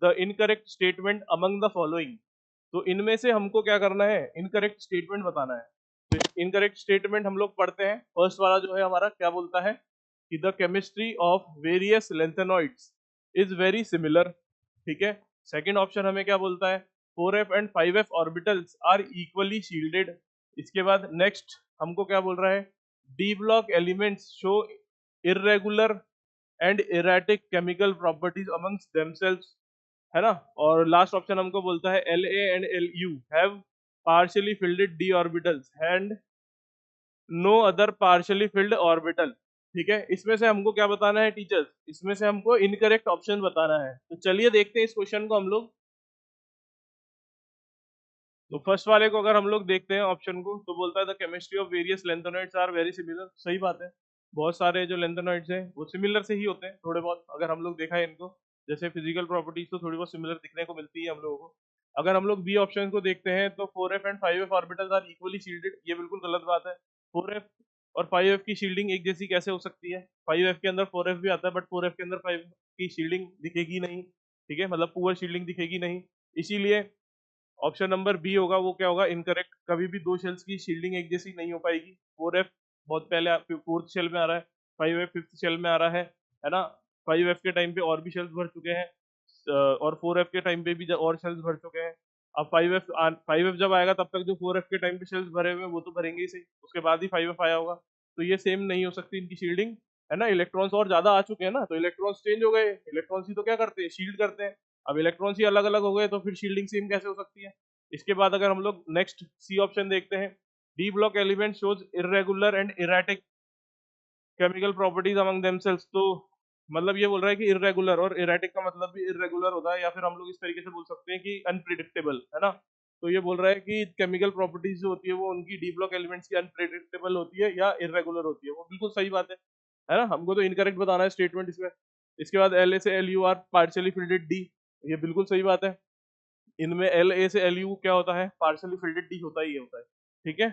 The incorrect statement among the following. तो इनमें से हमको क्या करना है, इनकरेक्ट स्टेटमेंट बताना है। तो इनकरेक्ट स्टेटमेंट हम लोग पढ़ते हैं। फर्स्ट वाला जो है हमारा क्या बोलता है कि the chemistry of various lanthanoids is very similar. ठीक है। सेकंड ऑप्शन हमें क्या बोलता है, 4f and 5f orbitals are equally shielded. इसके बाद नेक्स्ट हमको क्या बोल रहा है, D block elements show irregular and erratic chemical properties amongst themselves, है ना। और लास्ट ऑप्शन हमको बोलता है L A and L U have partially filled D orbitals and no other partially filled orbital. ठीक है। इसमें से हमको क्या बताना है टीचर्स, इसमें से हमको इनकरेक्ट ऑप्शन बताना है। तो चलिए देखते हैं इस क्वेश्चन को हम लोग। तो फर्स्ट वाले को अगर हम लोग देखते हैं ऑप्शन को, तो बोलता है the chemistry of various lanthanoids are very similar. सही बात है, बहुत सारे जो लेंथेनॉइड्स हैं वो सिमिलर से ही होते हैं थोड़े बहुत, अगर हम लोग देखा है इनको, जैसे फिजिकल प्रॉपर्टीज तो थोड़ी बहुत सिमिलर दिखने को मिलती है हम लोगों को। अगर हम लोग बी ऑप्शन को देखते हैं तो 4f and 5f orbitals are equally shielded, ये बिल्कुल गलत बात है। 4f और 5f की शील्डिंग एक जैसी कैसे हो सकती है, 5f के अंदर 4f भी आता है बट 4f के अंदर 5 की शील्डिंग दिखेगी नहीं। ठीक है, मतलब पुअर शील्डिंग दिखेगी नहीं, इसीलिए ऑप्शन नंबर बी होगा वो क्या होगा, इनकरेक्ट। कभी भी दो शेल्स की शील्डिंग एक जैसी नहीं हो पाएगी। 4f बहुत पहले फोर्थ शेल में आ रहा है, 5f फिफ्थ शेल में आ रहा है ना। 5f के टाइम पे और भी शेल्स भर चुके हैं, और 4f के टाइम पे भी और शेल्स भर चुके हैं। अब 5f जब आएगा तब तक जो 4f के टाइम पे शेल्स भरे हुए हैं वो तो भरेंगे ही सही, उसके बाद ही 5f आया होगा। तो ये सेम नहीं हो सकती इनकी शील्डिंग, है ना। इलेक्ट्रॉन्स और ज्यादा आ चुके हैं ना, तो इलेक्ट्रॉन्स चेंज हो गए। इलेक्ट्रॉन्स ही तो क्या करते हैं, शील्ड करते हैं। अब इलेक्ट्रॉन्स ही अलग अलग हो गए तो फिर शील्डिंग सेम कैसे हो सकती है। इसके बाद अगर हम लोग नेक्स्ट सी ऑप्शन देखते हैं, D block element shows irregular and erratic chemical properties among themselves. तो मतलब ये बोल रहा है कि इरेगुलर, और इरेटिक का मतलब भी इरेगुलर होता है, या फिर हम लोग इस तरीके से बोल सकते हैं कि अनप्रिडिक्टेबल, है ना। तो ये बोल रहा है कि केमिकल प्रॉपर्टीज जो होती है वो उनकी डी ब्लॉक एलिमेंट्स की अनप्रिडिक्टेबल होती है या इरेगुलर होती है। वो बिल्कुल सही बात है ना। हमको तो इनकरेक्ट बताना है स्टेटमेंट इसमें। इसके बाद एल ए से L U are partially filled D, ये बिल्कुल सही बात है। इनमें एल ए से एल यू क्या होता है, पार्शियली फिल्डेड डी होता ही होता है। ठीक है।